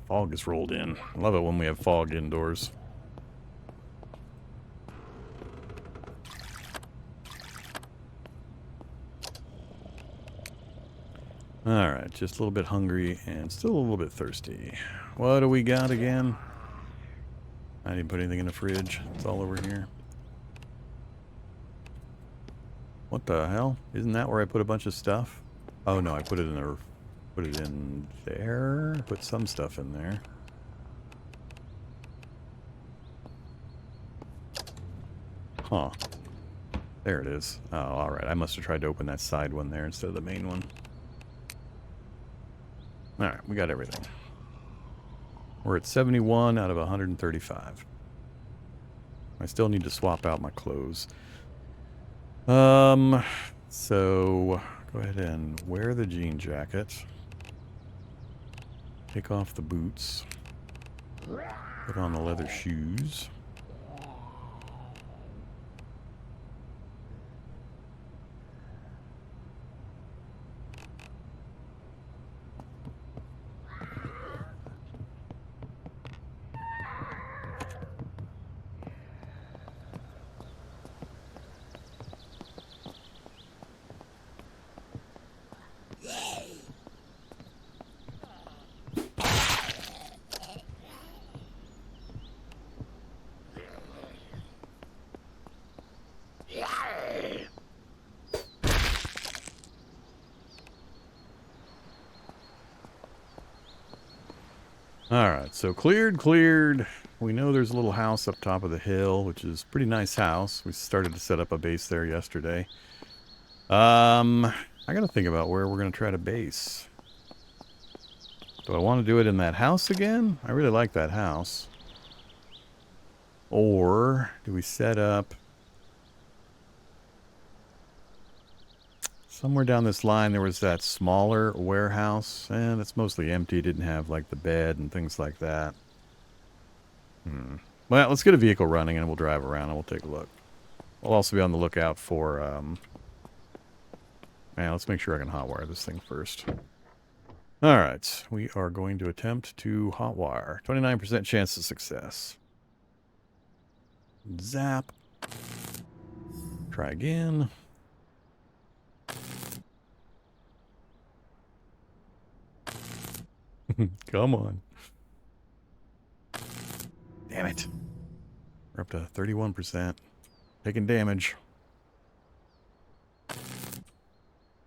Fog has rolled in. I love it when we have fog indoors. Alright, just a little bit hungry and still a little bit thirsty. What do we got again? I didn't put anything in the fridge. It's all over here. What the hell? Isn't that where I put a bunch of stuff? Oh no, I put it in there. Put it in there. Put some stuff in there. Huh. There it is. Oh, alright. I must have tried to open that side one there instead of the main one. Alright, we got everything. We're at 71 out of 135. I still need to swap out my clothes. So go ahead and wear the jean jacket. Take off the boots. Put on the leather shoes. Alright, so cleared. We know there's a little house up top of the hill, which is a pretty nice house. We started to set up a base there yesterday. I gotta think about where we're gonna try to base. Do I want to do it in that house again? I really like that house. Or do we set up somewhere down this line? There was that smaller warehouse, and it's mostly empty. Didn't have like the bed and things like that. Well, let's get a vehicle running and we'll drive around and we'll take a look. We'll also be on the lookout for let's make sure I can hotwire this thing first. Alright, we are going to attempt to hotwire. 29% chance of success. Zap. Try again. Come on. Damn it. We're up to 31%. Taking damage.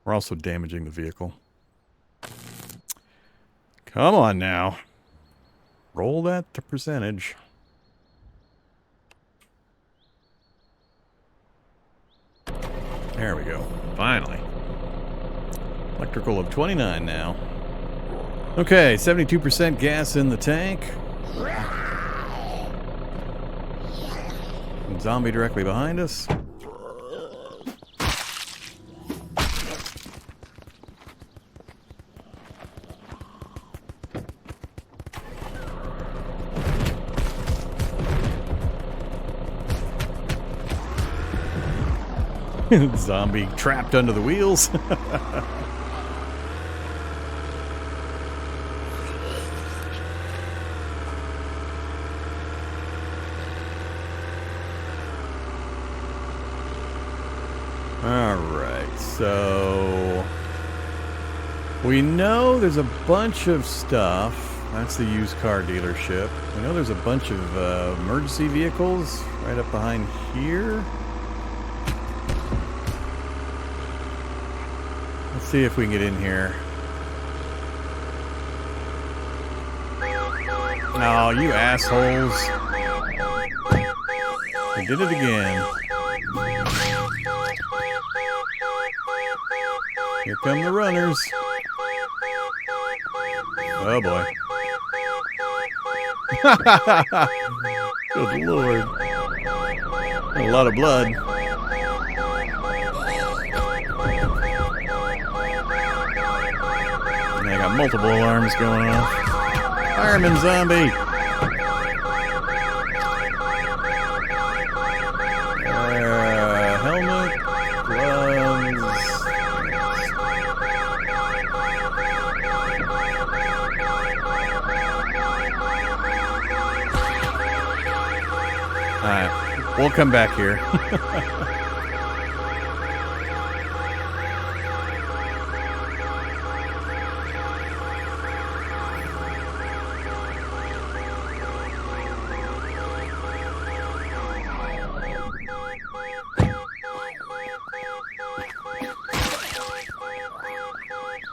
We're also damaging the vehicle. Come on now. Roll that to percentage. There we go. Finally. Electrical of 29 now. Okay, 72% gas in the tank. Zombie directly behind us. Zombie trapped under the wheels. Alright, so we know there's a bunch of stuff. That's the used car dealership. We know there's a bunch of emergency vehicles right up behind here. Let's see if we can get in here. Oh, you assholes. They did it again. Here come the runners. Oh boy. Good lord. A lot of blood. And I got multiple alarms going off. Fireman zombie. Helmet, gloves. Alright, we'll come back here.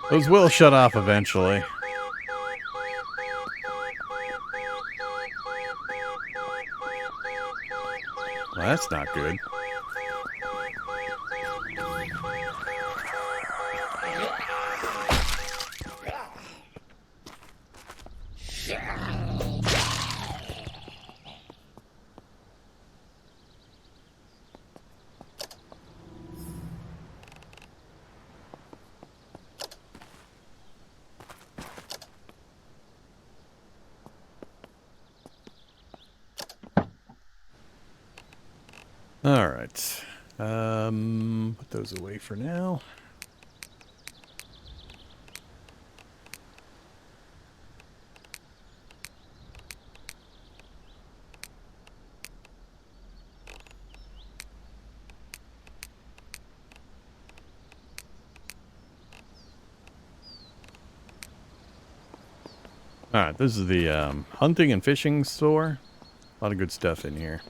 Those will shut off eventually. Well, that's not good. All right. Put those away for now. All right, this is the hunting and fishing store. A lot of good stuff in here.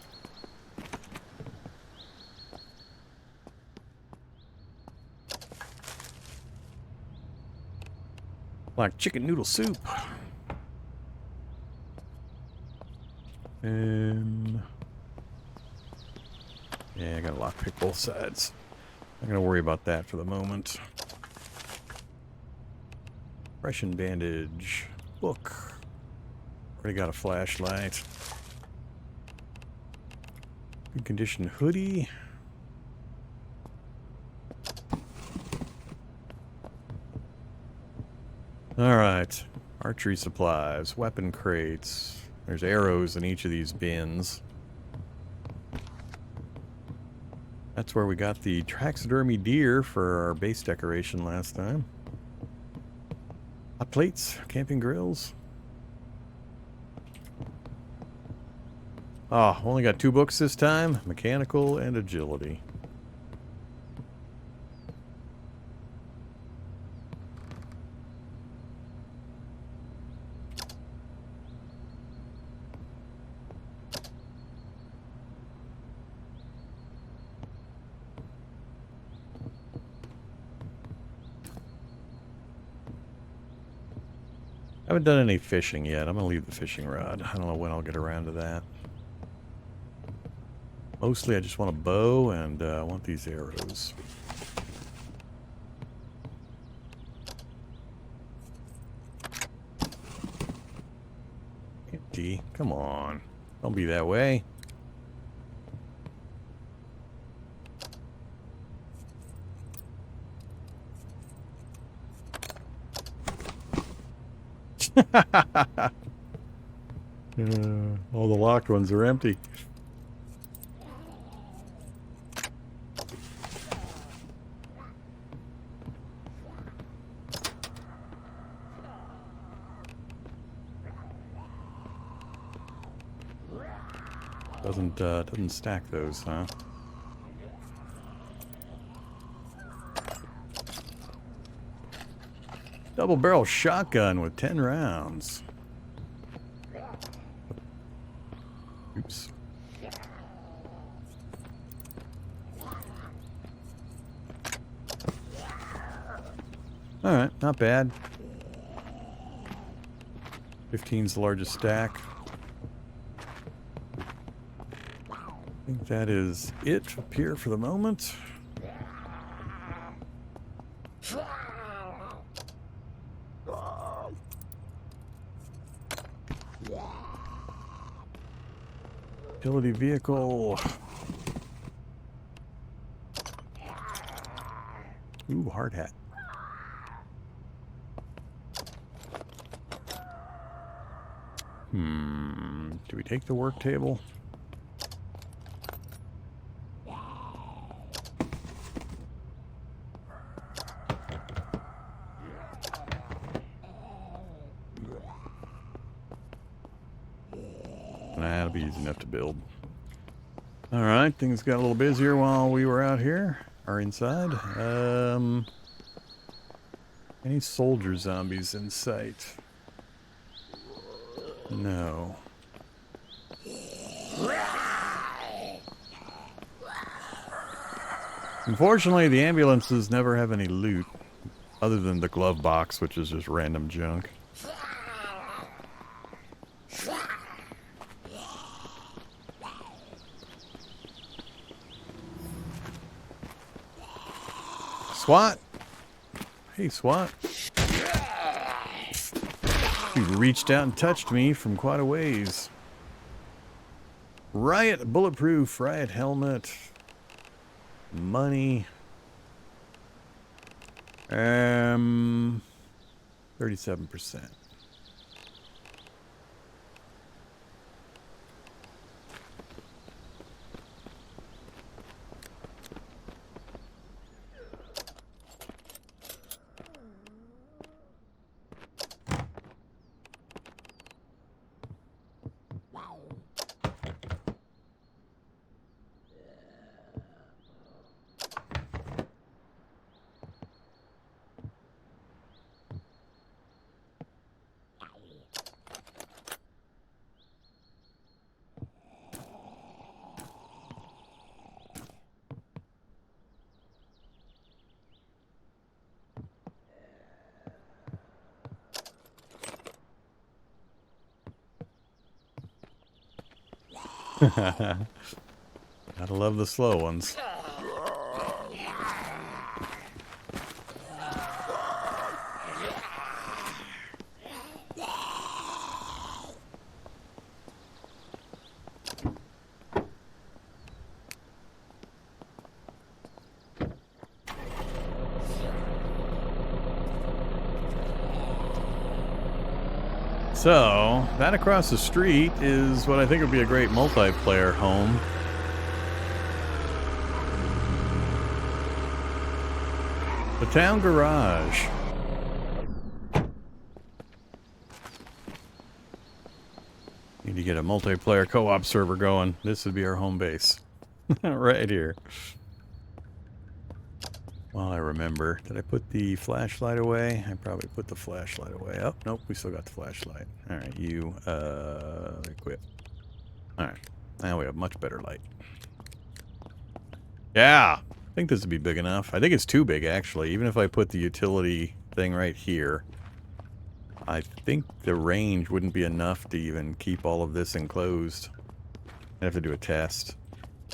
Like chicken noodle soup. And yeah, I gotta lockpick both sides. Not gonna worry about that for the moment. Russian bandage. Book. Already got a flashlight. Good condition hoodie. Alright. Archery supplies. Weapon crates. There's arrows in each of these bins. That's where we got the taxidermy deer for our base decoration last time. Hot plates. Camping grills. Oh, only got 2 books this time. Mechanical and agility. I haven't done any fishing yet. I'm going to leave the fishing rod. I don't know when I'll get around to that. Mostly I just want a bow and I want these arrows. Empty. Come on. Don't be that way. All the locked ones are empty. Doesn't stack those, huh? Double barrel shotgun with 10 rounds. Oops. Alright, not bad. 15's the largest stack. I think that is it up here for the moment. Utility vehicle. Ooh, hard hat. Do we take the work table? Nah, it'll be easy enough to build. All right, things got a little busier while we were out here, or inside. Any soldier zombies in sight? No. Unfortunately, the ambulances never have any loot, other than the glove box, which is just random junk. SWAT! Hey, SWAT. You reached out and touched me from quite a ways. Riot bulletproof, riot helmet, money. 37%. Gotta love the slow ones. So, that across the street is what I think would be a great multiplayer home. The town garage. Need to get a multiplayer co-op server going. This would be our home base. Right here. Well, I remember. Did I put the flashlight away? I probably put the flashlight away. Oh, nope, we still got the flashlight. Alright, you, equip. Alright, now we have much better light. Yeah! I think this would be big enough. I think it's too big, actually. Even if I put the utility thing right here, I think the range wouldn't be enough to even keep all of this enclosed. I have to do a test.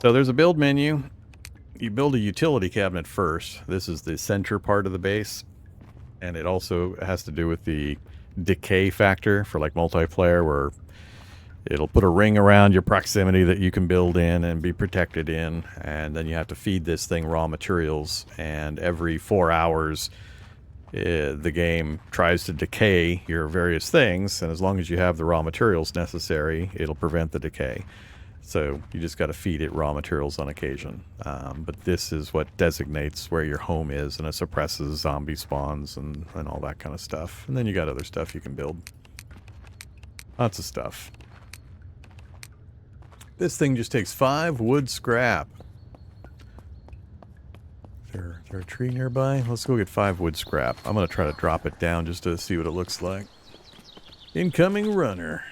So there's a build menu. You build a utility cabinet first. This is the center part of the base. And it also has to do with the decay factor for like multiplayer, where it'll put a ring around your proximity that you can build in and be protected in. And then you have to feed this thing raw materials. And every 4 hours, the game tries to decay your various things. And as long as you have the raw materials necessary, it'll prevent the decay. So you just got to feed it raw materials on occasion. But this is what designates where your home is, and it suppresses zombie spawns and all that kind of stuff. And then you got other stuff you can build. Lots of stuff. This thing just takes 5 wood scrap. Is there a tree nearby? Let's go get 5 wood scrap. I'm going to try to drop it down just to see what it looks like. Incoming runner.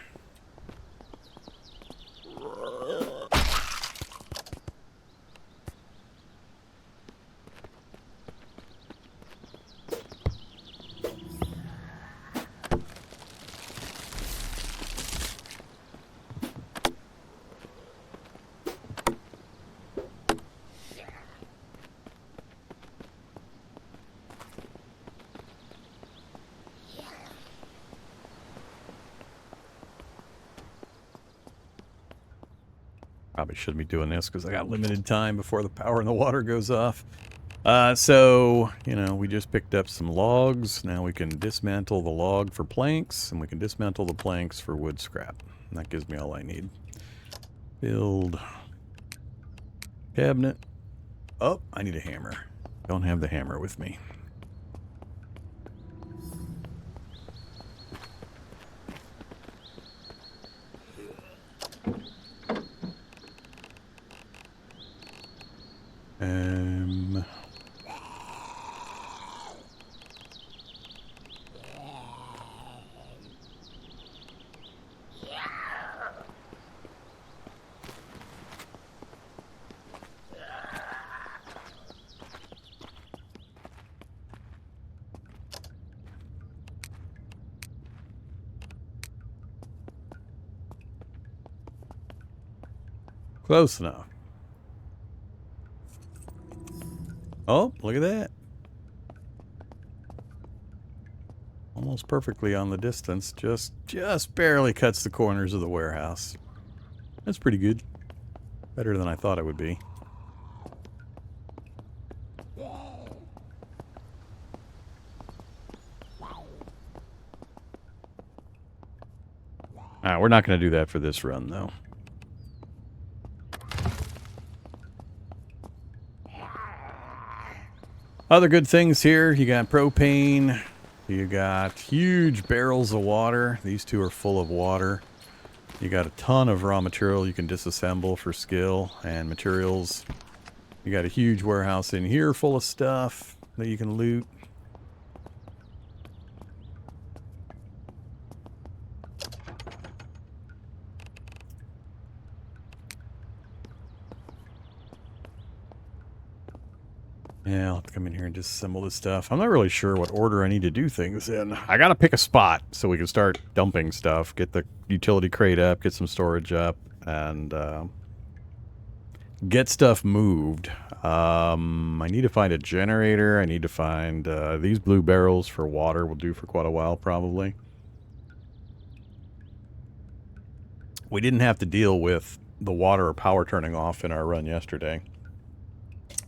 Probably shouldn't be doing this because I got limited time before the power and the water goes off. So, you know, we just picked up some logs. Now we can dismantle the log for planks, and we can dismantle the planks for wood scrap. And that gives me all I need. Build cabinet. Oh, I need a hammer. Don't have the hammer with me. Close enough. Oh, look at that. Almost perfectly on the distance. Just barely cuts the corners of the warehouse. That's pretty good. Better than I thought it would be. We're not going to do that for this run, though. Other good things here. You got propane. You got huge barrels of water. These two are full of water. You got a ton of raw material you can disassemble for skill and materials. You got a huge warehouse in here full of stuff that you can loot. Yeah, I'll have to come in here and disassemble this stuff. I'm not really sure what order I need to do things in. I gotta pick a spot so we can start dumping stuff, get the utility crate up, get some storage up, and get stuff moved. I need to find a generator. I need to find these blue barrels for water will do for quite a while, probably. We didn't have to deal with the water or power turning off in our run yesterday.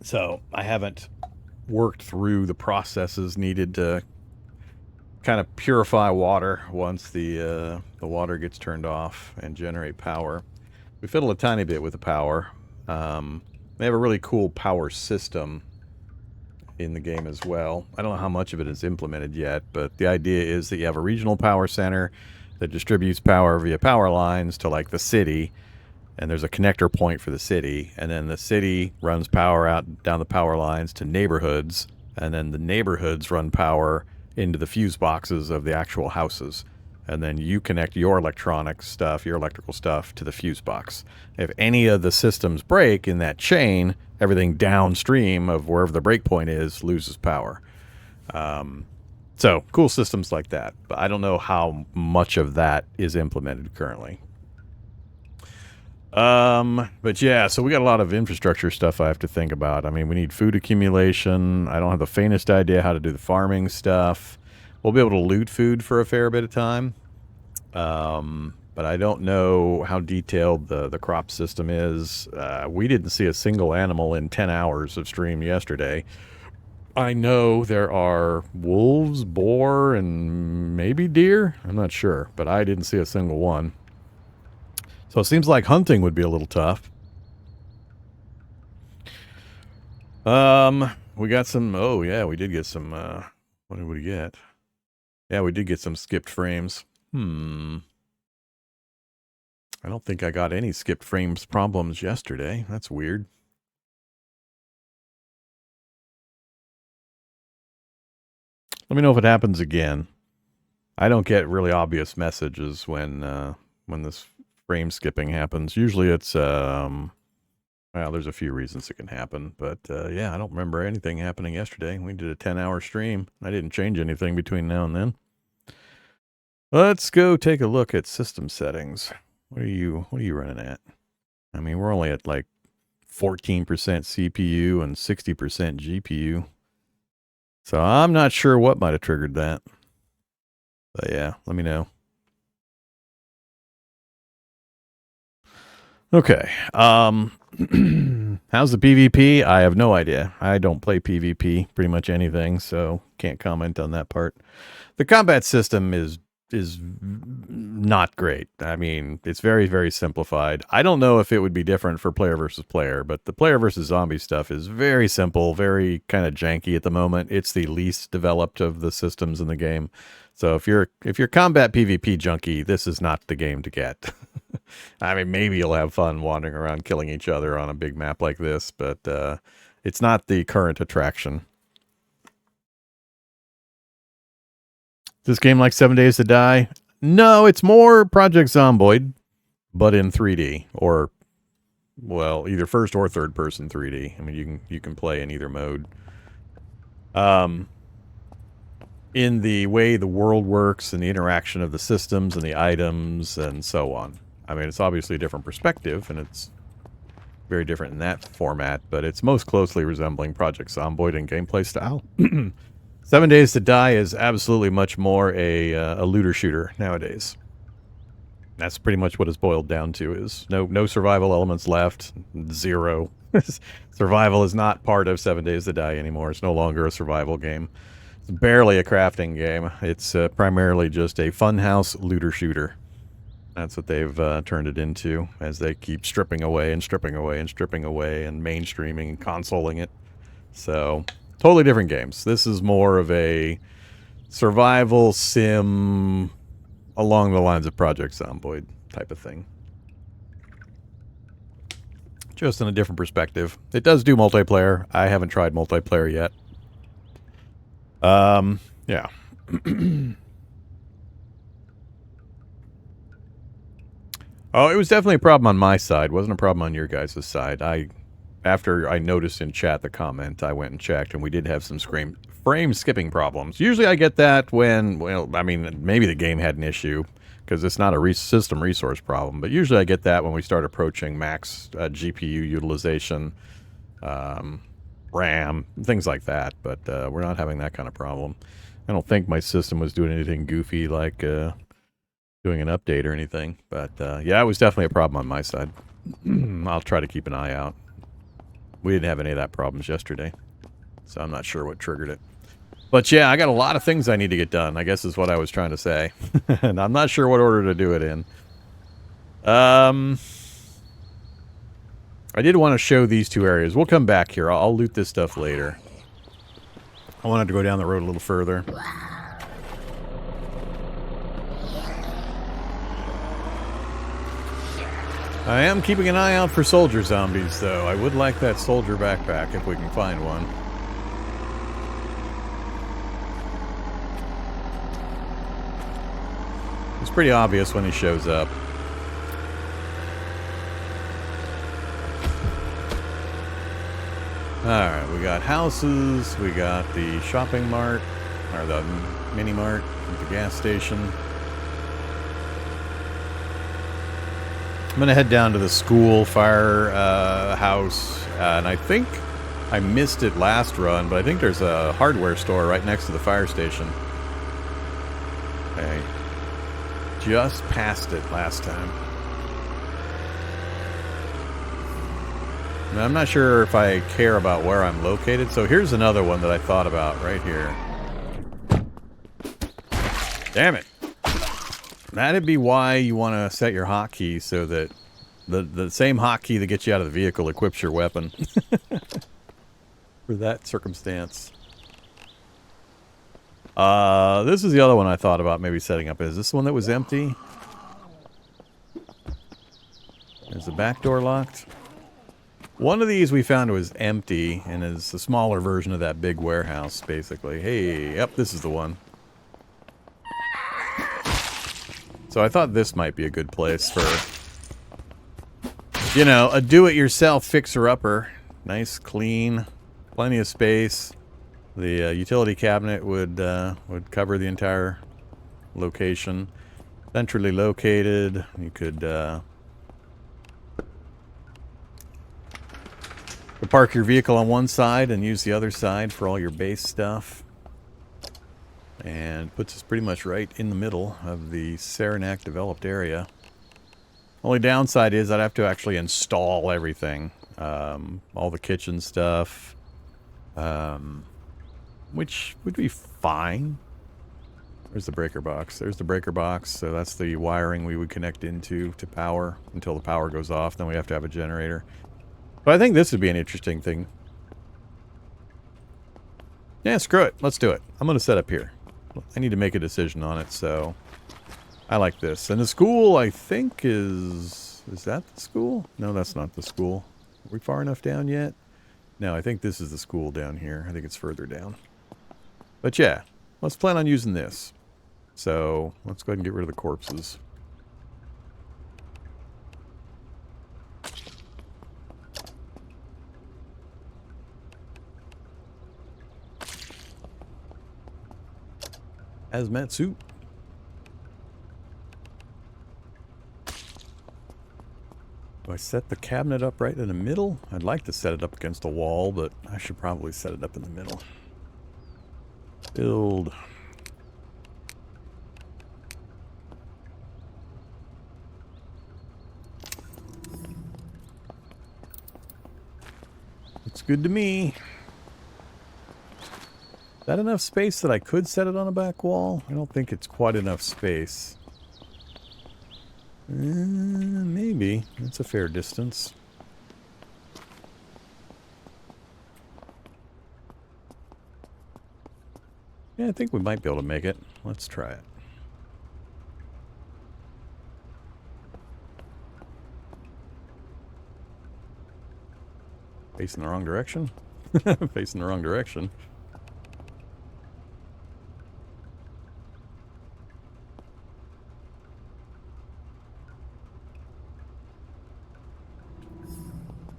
So I haven't worked through the processes needed to kind of purify water once the water gets turned off and generate power. We fiddle a tiny bit with the power. They have a really cool power system in the game as well. I don't know how much of it is implemented yet, but the idea is that you have a regional power center that distributes power via power lines to like the city, and there's a connector point for the city, and then the city runs power out down the power lines to neighborhoods, and then the neighborhoods run power into the fuse boxes of the actual houses. And then you connect your electronic stuff, your electrical stuff, to the fuse box. If any of the systems break in that chain, everything downstream of wherever the break point is loses power. So, cool systems like that. But I don't know how much of that is implemented currently. But yeah, so we got a lot of infrastructure stuff I have to think about. I mean, we need food accumulation. I don't have the faintest idea how to do the farming stuff. We'll be able to loot food for a fair bit of time. But I don't know how detailed the crop system is. We didn't see a single animal in 10 hours of stream yesterday. I know there are wolves, boar, and maybe deer. I'm not sure, but I didn't see a single one. So it seems like hunting would be a little tough. We got some, oh yeah, we did get some, what did we get? Yeah, we did get some skipped frames. I don't think I got any skipped frames problems yesterday. That's weird. Let me know if it happens again. I don't get really obvious messages when this frame skipping happens. Usually it's, well, there's a few reasons it can happen. But, yeah, I don't remember anything happening yesterday. We did a 10-hour stream. I didn't change anything between now and then. Let's go take a look at system settings. What are you running at? I mean, we're only at like 14% CPU and 60% GPU. So I'm not sure what might have triggered that. But yeah, let me know. Okay. How's the PvP? I have no idea. I don't play PvP, pretty much anything, so can't comment on that part. The combat system is not great. I mean, it's very, very simplified. I don't know if it would be different for player versus player, but the player versus zombie stuff is very simple, very kind of janky at the moment. It's the least developed of the systems in the game. So if you're combat PvP junkie, this is not the game to get. I mean, maybe you'll have fun wandering around killing each other on a big map like this, but it's not the current attraction. This game like 7 Days to Die? No, it's more Project Zomboid, but in 3D, or, well, either first or third person 3D. I mean, you can play in either mode. In the way the world works and the interaction of the systems and the items and so on. I mean, it's obviously a different perspective, and it's very different in that format, but it's most closely resembling Project Zomboid in gameplay style. 7 Days to Die is absolutely much more a looter shooter nowadays. That's pretty much what it's boiled down to, is no survival elements left, zero. Survival is not part of 7 Days to Die anymore. It's no longer a survival game. It's barely a crafting game. It's primarily just a funhouse looter shooter. That's what they've turned it into, as they keep stripping away and stripping away and stripping away and mainstreaming and consoling it. So, totally different games. This is more of a survival sim along the lines of Project Zomboid type of thing. Just in a different perspective. It does do multiplayer. I haven't tried multiplayer yet. Yeah. Oh, it was definitely a problem on my side. It wasn't a problem on your guys' side. After I noticed in chat the comment, I went and checked, and we did have some frame skipping problems. Usually I get that when, well, I mean, maybe the game had an issue, because it's not a system resource problem, but usually I get that when we start approaching max GPU utilization, RAM, things like that, but we're not having that kind of problem. I don't think my system was doing anything goofy like doing an update or anything, but yeah, it was definitely a problem on my side. I'll try to keep an eye out. We didn't have any of that problems yesterday, so I'm not sure what triggered it. But yeah, I got a lot of things I need to get done, I guess is what I was trying to say. And I'm not sure what order to do it in. I did want to show these two areas. We'll come back here. I'll loot this stuff later. I wanted to go down the road a little further. I am keeping an eye out for soldier zombies, though. I would like that soldier backpack if we can find one. It's pretty obvious when he shows up. Alright, we got houses, we got the shopping mart, or the mini mart, the gas station. I'm going to head down to the school fire house, and I think I missed it last run, but I think there's a hardware store right next to the fire station. I just passed it last time. Now, I'm not sure if I care about where I'm located, so here's another one that I thought about right here. Damn it. That'd be why you want to set your hotkey so that the same hotkey that gets you out of the vehicle equips your weapon. For that circumstance. This is the other one I thought about maybe setting up. Is this the one that was empty? Is the back door locked? One of these we found was empty and is a smaller version of that big warehouse, basically. Hey, yep, this is the one. So I thought this might be a good place for, you know, a do-it-yourself fixer-upper. Nice, clean, plenty of space. The utility cabinet would cover the entire location. Centrally located. You could park your vehicle on one side and use the other side for all your base stuff. And puts us pretty much right in the middle of the Saranac developed area. Only downside is I'd have to actually install everything. All the kitchen stuff. Which would be fine. There's the breaker box. There's the breaker box. So that's the wiring we would connect into to power until the power goes off. Then we have to have a generator. But I think this would be an interesting thing. Yeah, screw it. Let's do it. I'm going to set up here. I need to make a decision on it, so I like this. And the school, I think, is that the school? No, that's not the school. Are we far enough down yet? No, I think this is the school down here. I think it's further down. But yeah, let's plan on using this. So let's go ahead and get rid of the corpses. Hazmat suit. Do I set the cabinet up right in the middle? I'd like to set it up against a wall, but I should probably set it up in the middle. Build. Looks good to me. Is that enough space that I could set it on a back wall? I don't think it's quite enough space. Maybe. It's a fair distance. Yeah, I think we might be able to make it. Let's try it. Facing the wrong direction? Facing the wrong direction.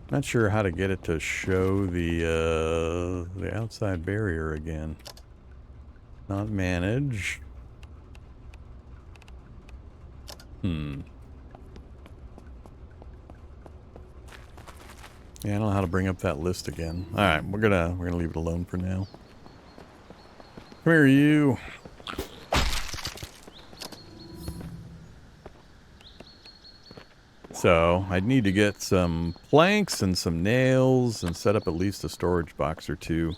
Not sure how to get it to show the outside barrier again. Not manage. Yeah, I don't know how to bring up that list again. All right, we're gonna leave it alone for now. Come here, you. So I'd need to get some planks and some nails and set up at least a storage box or two.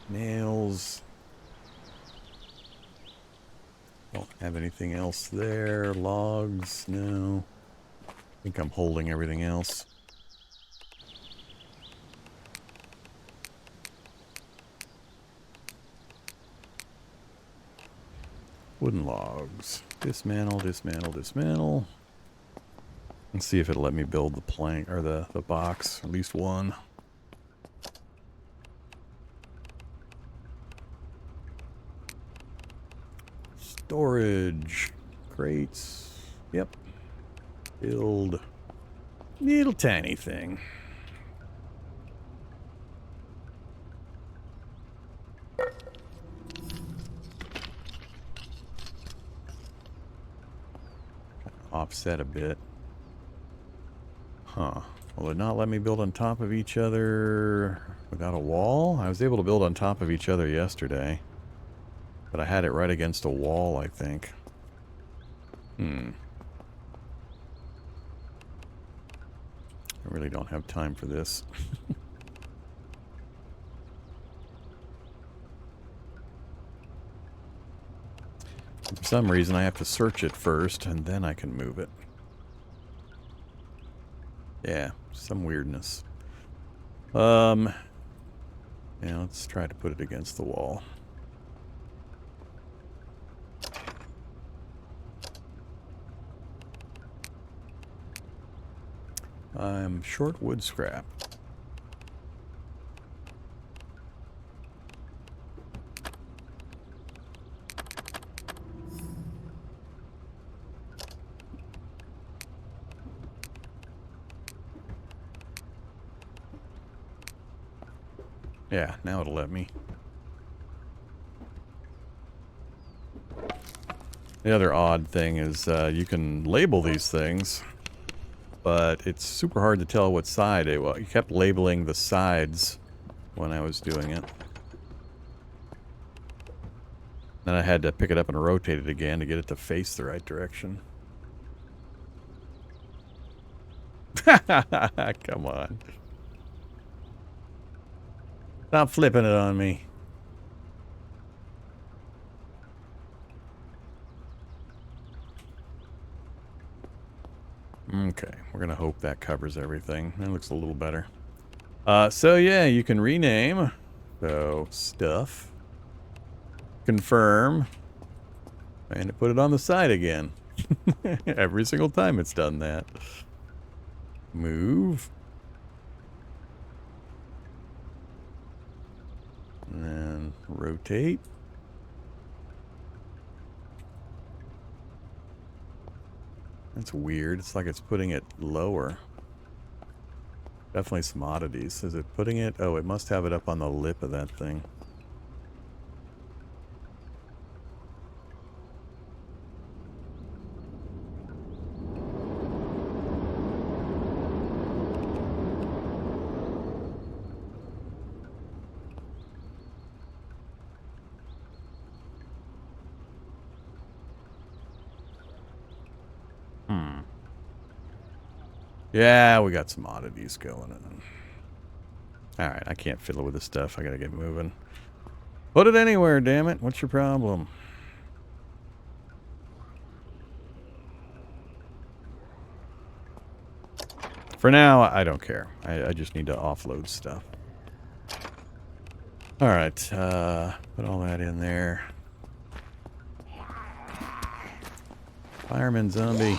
Nails. Don't have anything else there. Logs, no. I think I'm holding everything else. Wooden logs. Dismantle, dismantle, dismantle. Let's see if it'll let me build the plank or the box. At least one. Storage. Crates. Yep. Build. Little tiny thing. Offset a bit. Huh. Will it not let me build on top of each other without a wall? I was able to build on top of each other yesterday. But I had it right against a wall, I think. I really don't have time for this. For some reason, I have to search it first, and then I can move it. Yeah, some weirdness. Yeah, let's try to put it against the wall. I'm short wood scrap. Yeah, now it'll let me. The other odd thing is you can label these things, but it's super hard to tell what side it was. You kept labeling the sides when I was doing it. Then I had to pick it up and rotate it again to get it to face the right direction. Come on. Stop flipping it on me. Okay, we're gonna hope that covers everything. That looks a little better. So yeah, you can rename. So, stuff. Confirm. And put it on the side again. Every single time it's done that. Move. And then rotate. That's weird. It's like it's putting it lower. Definitely some oddities. Is it putting it? Oh, it must have it up on the lip of that thing. Yeah, we got some oddities going on. Alright, I can't fiddle with this stuff. I gotta get moving. Put it anywhere, damn it. What's your problem? For now, I don't care. I just need to offload stuff. Alright, put all that in there. Fireman zombie.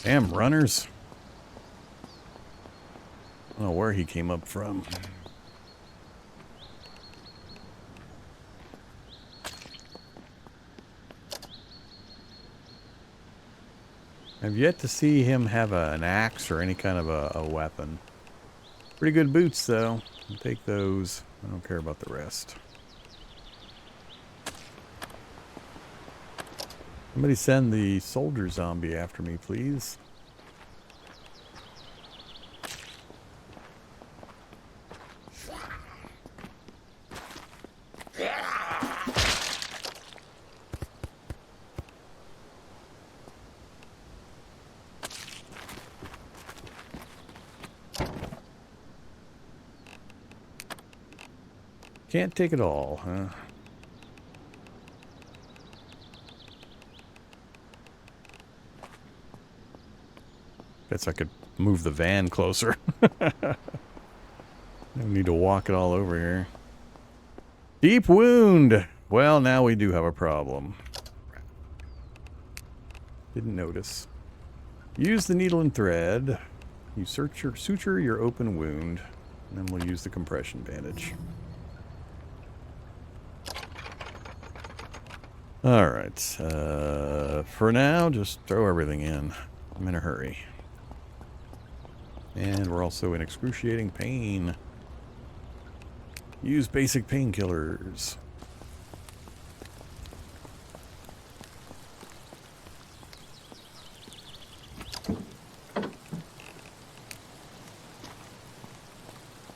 Damn runners. I don't know where he came up from. I've yet to see him have an axe or any kind of a weapon. Pretty good boots, though. I'll take those. I don't care about the rest. Somebody send the soldier zombie after me, please. Can't take it all, huh? Guess I could move the van closer. No need to walk it all over here. Deep wound! Well, now we do have a problem. Didn't notice. Use the needle and thread. You suture your open wound. And then we'll use the compression bandage. Alright. For now, just throw everything in. I'm in a hurry. And we're also in excruciating pain. Use basic painkillers.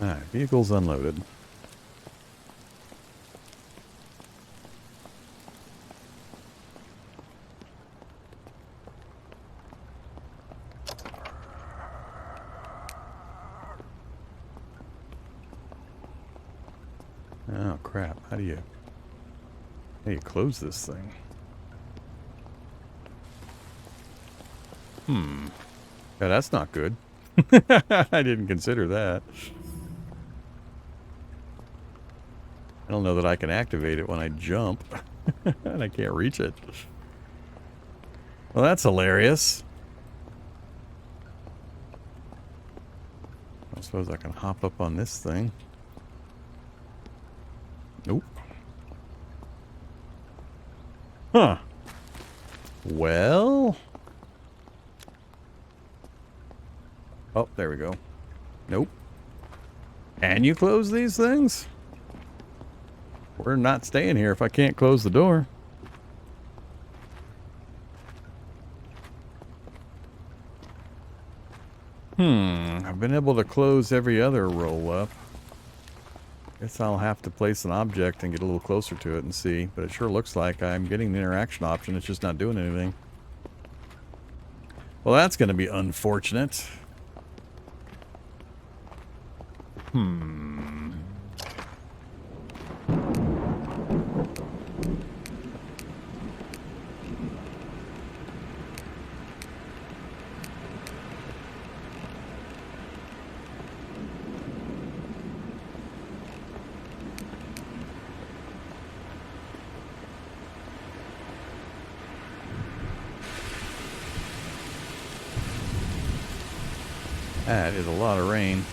Alright, vehicle's unloaded. Oh crap, how do you close this thing? Yeah, that's not good. I didn't consider that. I don't know that I can activate it when I jump. And I can't reach it. Well, that's hilarious. I suppose I can hop up on this thing. Nope. Huh. Well. Oh, there we go. Nope. Can you close these things? We're not staying here if I can't close the door. I've been able to close every other roll up. Guess I'll have to place an object and get a little closer to it and see. But it sure looks like I'm getting the interaction option. It's just not doing anything. Well, that's going to be unfortunate. That is a lot of rain.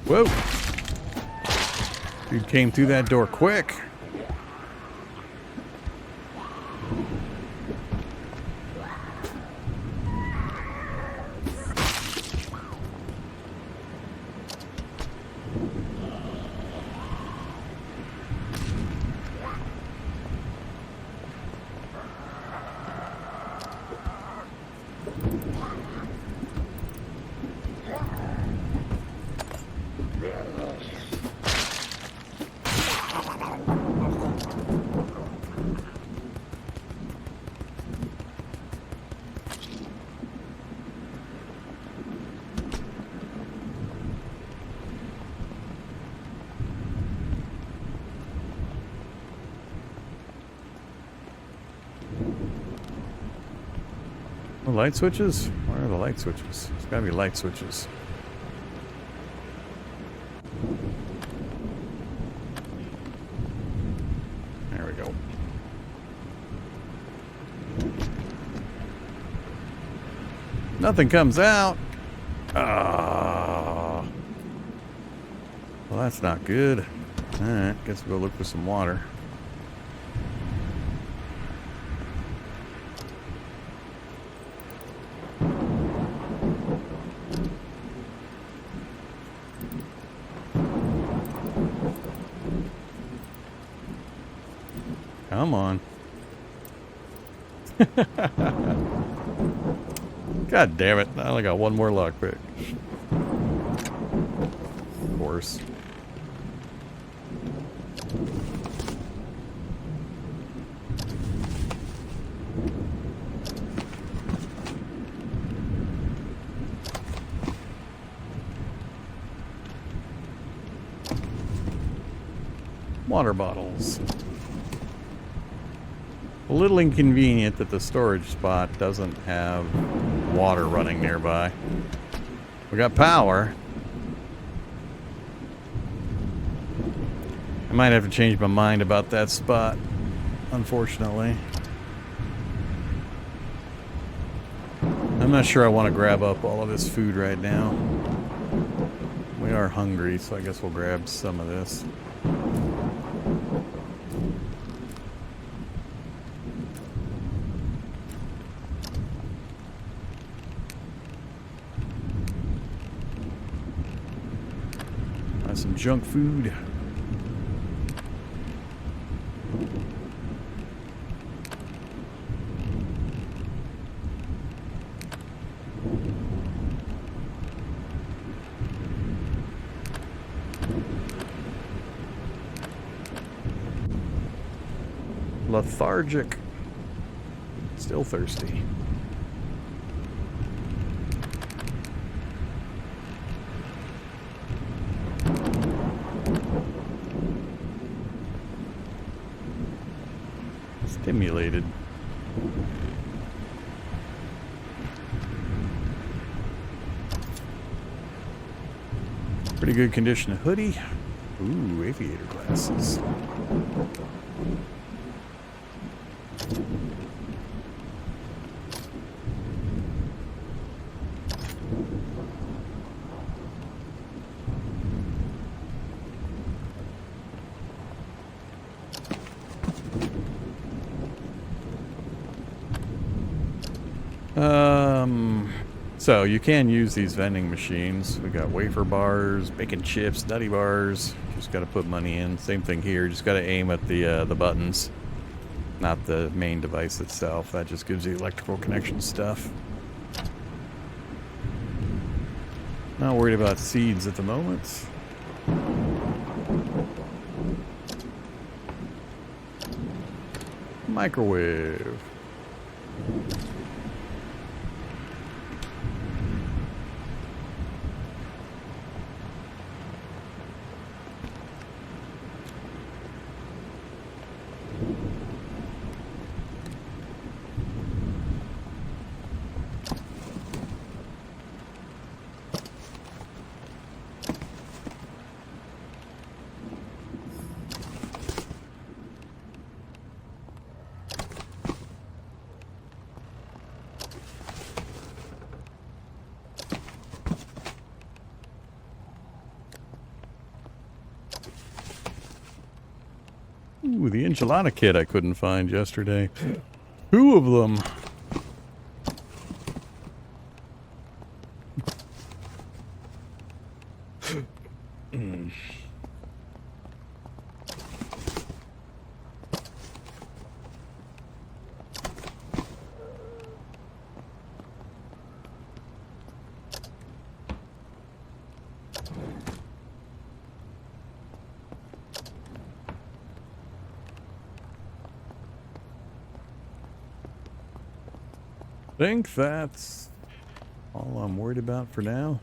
Whoa! Dude came through that door quick. The light switches? Where are the light switches? There's gotta be light switches. There we go. Nothing comes out. Ah. Well, that's not good. Alright, guess we'll go look for some water. Come on. God damn it. I only got one more lockpick. Of course. Water bottles. A little inconvenient that the storage spot doesn't have water running nearby. We got power. I might have to change my mind about that spot, unfortunately. I'm not sure I want to grab up all of this food right now. We are hungry, so I guess we'll grab some of this. Some junk food. Lethargic. Still thirsty. Stimulated. Pretty good condition of hoodie. Ooh, aviator glasses. So you can use these vending machines. We got wafer bars, bacon chips, nutty bars. Just got to put money in. Same thing here. Just got to aim at the buttons, not the main device itself. That just gives you electrical connection stuff. Not worried about seeds at the moment. Microwave. Ooh, the enchilada kit I couldn't find yesterday. 2 of them. I think that's all I'm worried about for now.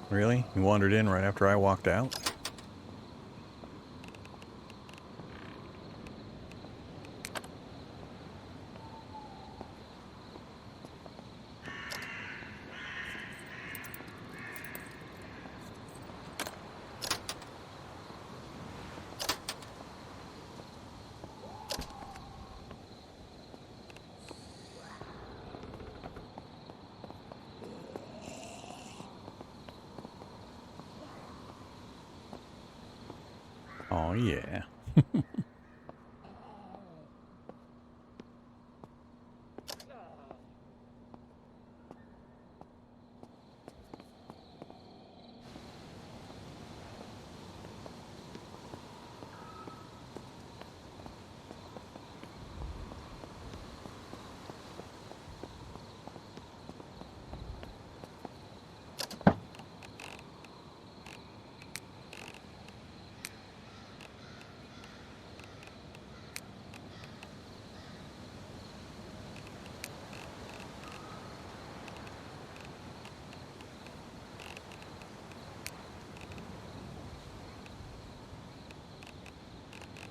Really? You wandered in right after I walked out? Oh, yeah.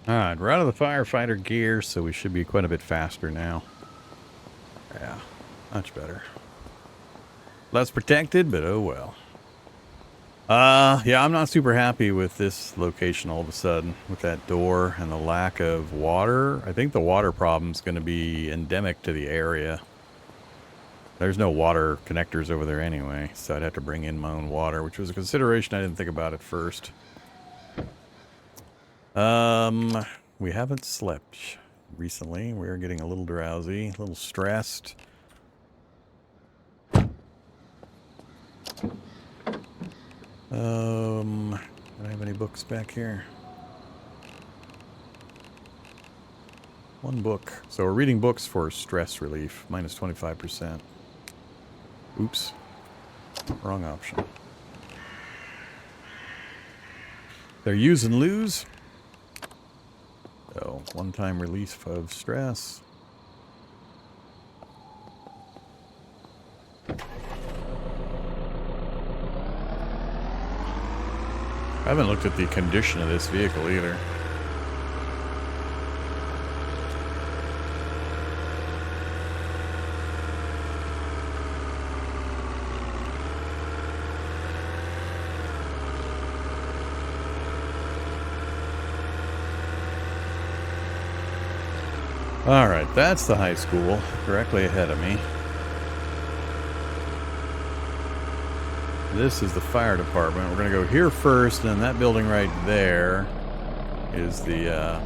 Alright, we're out of the firefighter gear, so we should be quite a bit faster now. Yeah, much better. Less protected, but oh well. Yeah, I'm not super happy with this location all of a sudden, with that door and the lack of water. I think the water problem's going to be endemic to the area. There's no water connectors over there anyway, so I'd have to bring in my own water, which was a consideration I didn't think about at first. We haven't slept recently. We're getting a little drowsy, a little stressed. Do I have any books back here? 1 book. So we're reading books for stress relief, minus 25%. Oops. Wrong option. They're use and lose. So, one-time release of stress. I haven't looked at the condition of this vehicle either. Alright, that's the high school, directly ahead of me. This is the fire department. We're going to go here first, and then that building right there is the,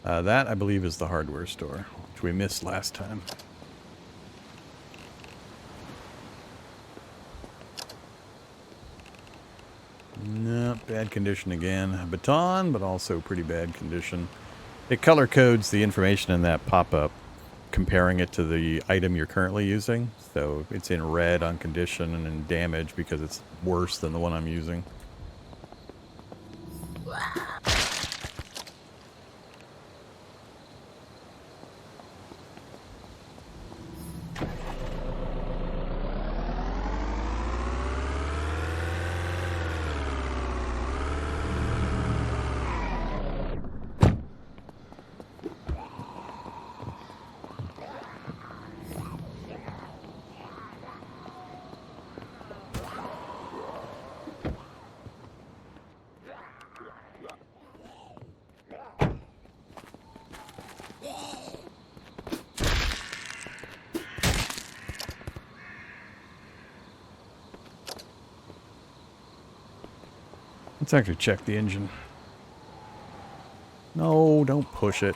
that, I believe, is the hardware store, which we missed last time. No, bad condition again. Baton, but also pretty bad condition. It color codes the information in that pop-up, comparing it to the item you're currently using. So it's in red on condition and in damage because it's worse than the one I'm using. Let's actually check the engine. No, don't push it.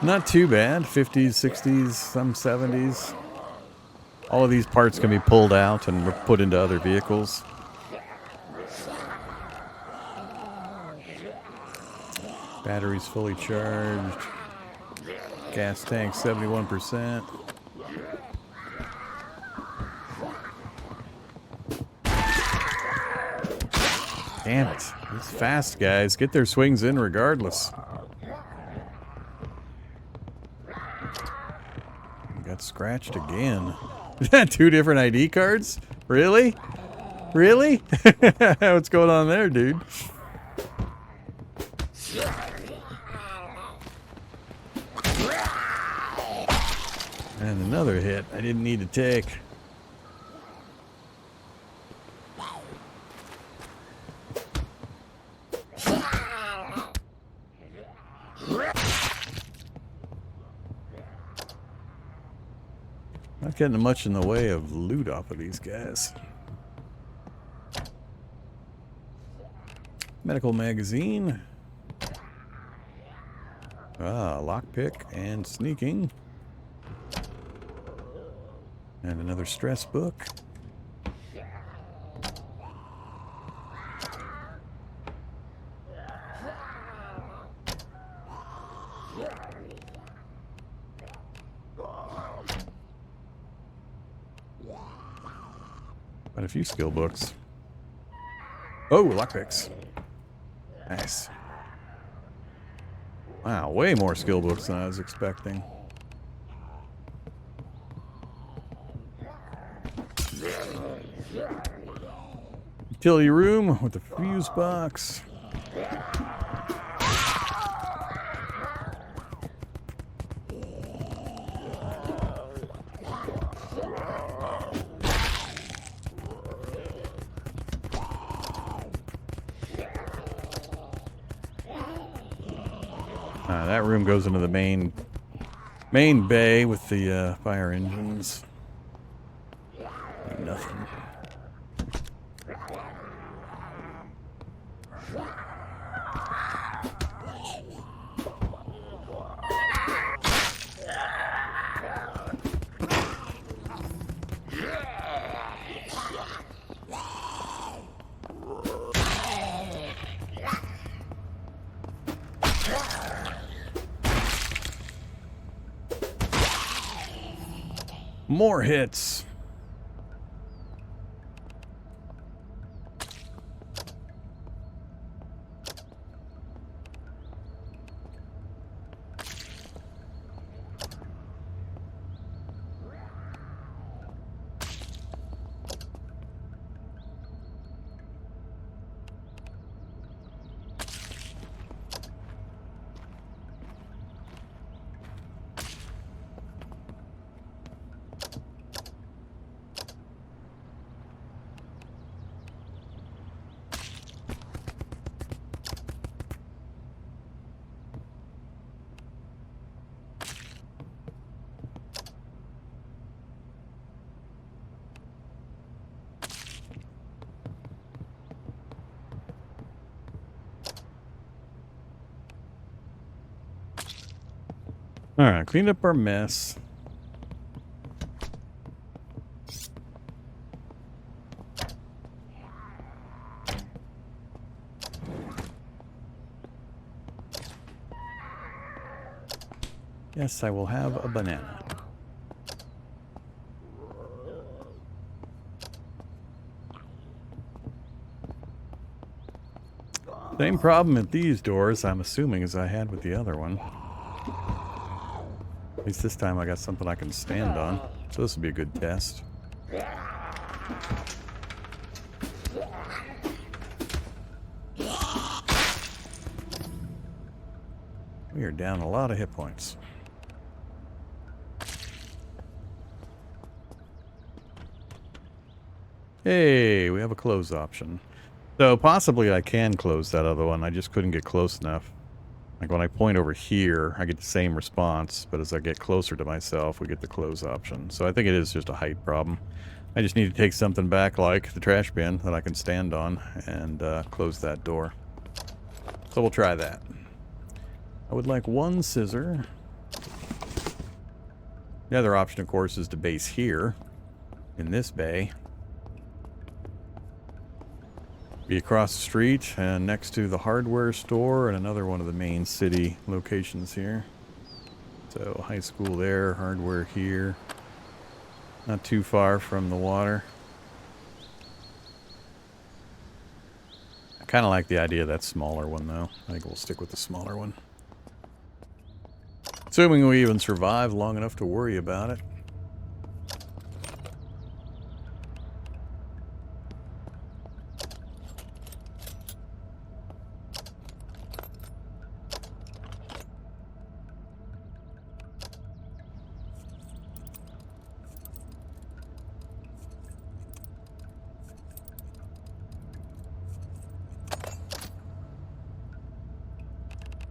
Not too bad. 50s, 60s, some 70s. All of these parts can be pulled out and put into other vehicles. Batteries fully charged. Gas tank 71%. Damn it. It's fast, guys. Get their swings in regardless. Got scratched again. Two different ID cards? Really? Really? What's going on there, dude? And another hit I didn't need to take. Not getting much in the way of loot off of these guys. Medical magazine. Ah, lockpick and sneaking. And another stress book. Quite a few skill books. Oh, lockpicks. Nice. Wow, way more skill books than I was expecting. Utility room with the fuse box. That room goes into the main bay with the fire engines. Nothing. More hits. All right, cleaned up our mess. Yes, I will have a banana. Same problem at these doors, I'm assuming, as I had with the other one. At least this time I got something I can stand on. So this will be a good test. We are down a lot of hit points. Hey, we have a close option. So possibly I can close that other one. I just couldn't get close enough. Like when I point over here, I get the same response, but as I get closer to myself, we get the close option. So I think it is just a height problem. I just need to take something back like the trash bin that I can stand on and close that door. So we'll try that. I would like one scissor. The other option, of course, is to base here in this bay. Be across the street and next to the hardware store and another one of the main city locations here. So high school there, hardware here. Not too far from the water. I kind of like the idea of that smaller one though. I think we'll stick with the smaller one. Assuming we even survive long enough to worry about it.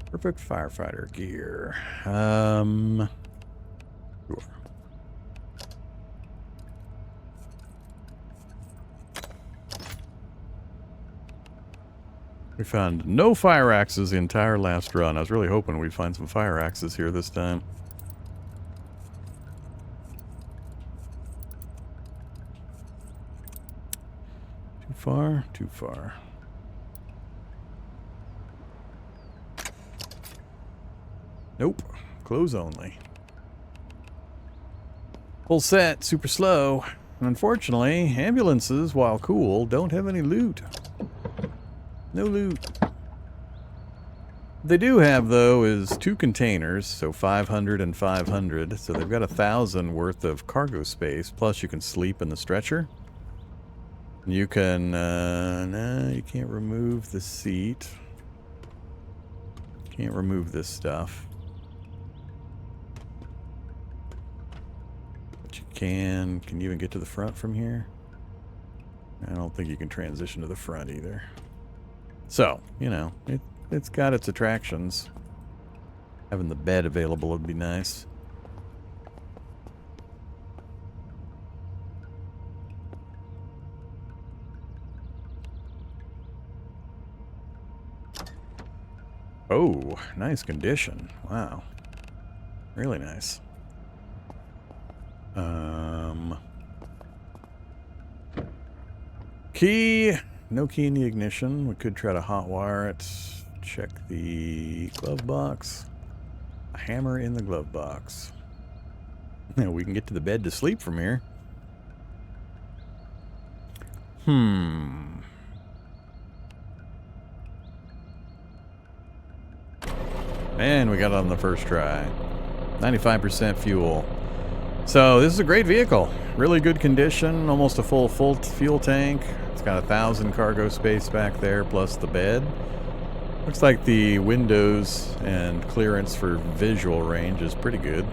Perfect firefighter gear. Sure. We found no fire axes the entire last run. I was really hoping we'd find some fire axes here this time. Too far? Too far. Nope. Close only. Full set, super slow. And unfortunately, ambulances, while cool, don't have any loot. No loot. What they do have, though, is 2 containers, so 500 and 500. So they've got 1,000 worth of cargo space, plus you can sleep in the stretcher. You can, no, you can't remove the seat. Can't remove this stuff. But you can you even get to the front from here? I don't think you can transition to the front either. So, you know, it's got its attractions. Having the bed available would be nice. Oh, nice condition. Wow. Really nice. Key. No key in the ignition. We could try to hotwire it. Check the glove box. A hammer in the glove box. Now we can get to the bed to sleep from here. And we got it on the first try. 95% fuel. So this is a great vehicle. Really good condition. Almost a full fuel tank. It's got 1,000 cargo space back there, plus the bed. Looks like the windows and clearance for visual range is pretty good.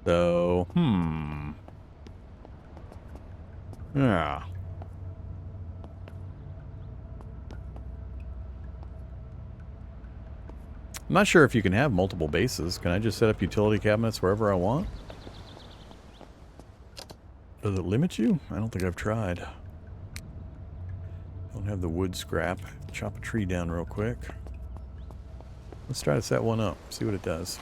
So, yeah. I'm not sure if you can have multiple bases. Can I just set up utility cabinets wherever I want? Does it limit you? I don't think I've tried. Don't have the wood scrap. Chop a tree down real quick. Let's try to set one up. See what it does.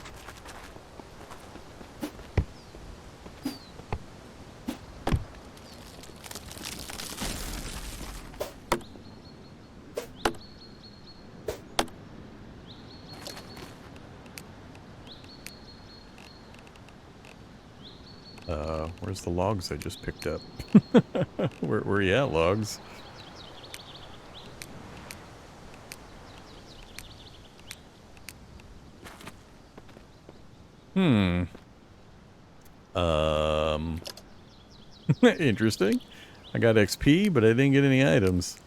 Where's the logs I just picked up? Where are you at, logs? Interesting. I got XP, but I didn't get any items.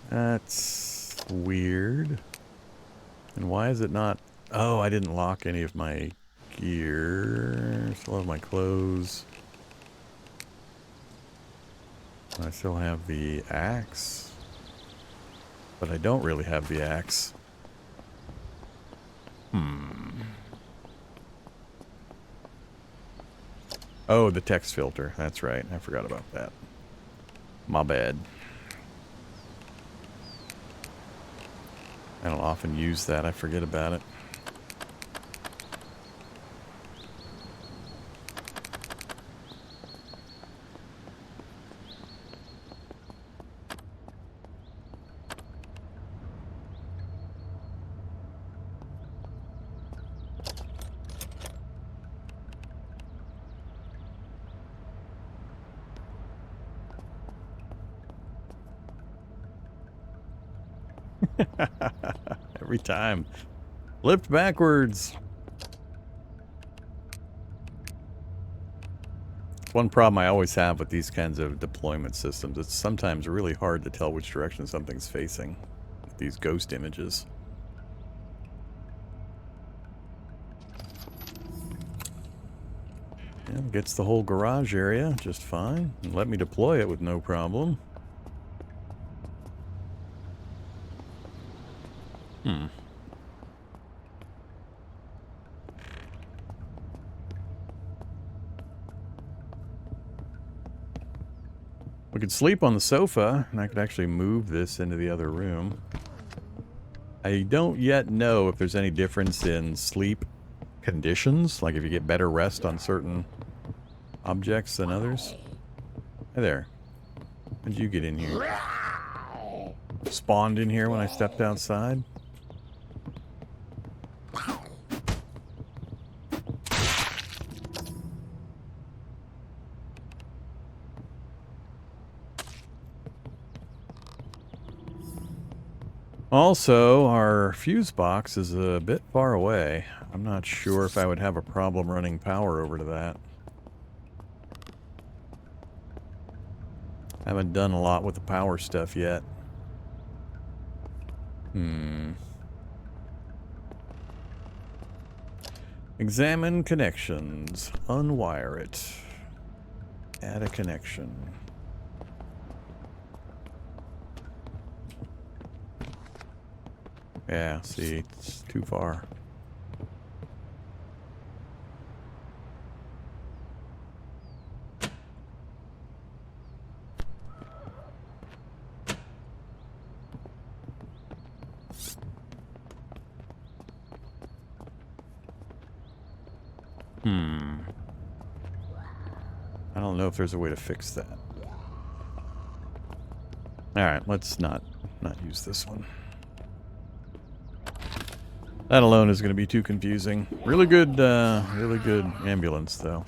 That's weird. And why is it not... Oh, I didn't lock any of my gear. Still have my clothes. I still have the axe. But I don't really have the axe. Oh, the text filter. That's right. I forgot about that. My bad. I don't often use that. I forget about it. Every time. Flipped backwards. One problem I always have with these kinds of deployment systems, it's sometimes really hard to tell which direction something's facing with these ghost images. Yeah, gets the whole garage area just fine. And let me deploy it with no problem. We could sleep on the sofa, and I could actually move this into the other room. I don't yet know if there's any difference in sleep conditions, like if you get better rest on certain objects than others. Hey there. How'd you get in here? Spawned in here when I stepped outside? Also, our fuse box is a bit far away. I'm not sure if I would have a problem running power over to that. I haven't done a lot with the power stuff yet. Examine connections. Unwire it. Add a connection. Yeah, see, it's too far. I don't know if there's a way to fix that. Alright, let's not use this one. That alone is going to be too confusing. Really good ambulance, though.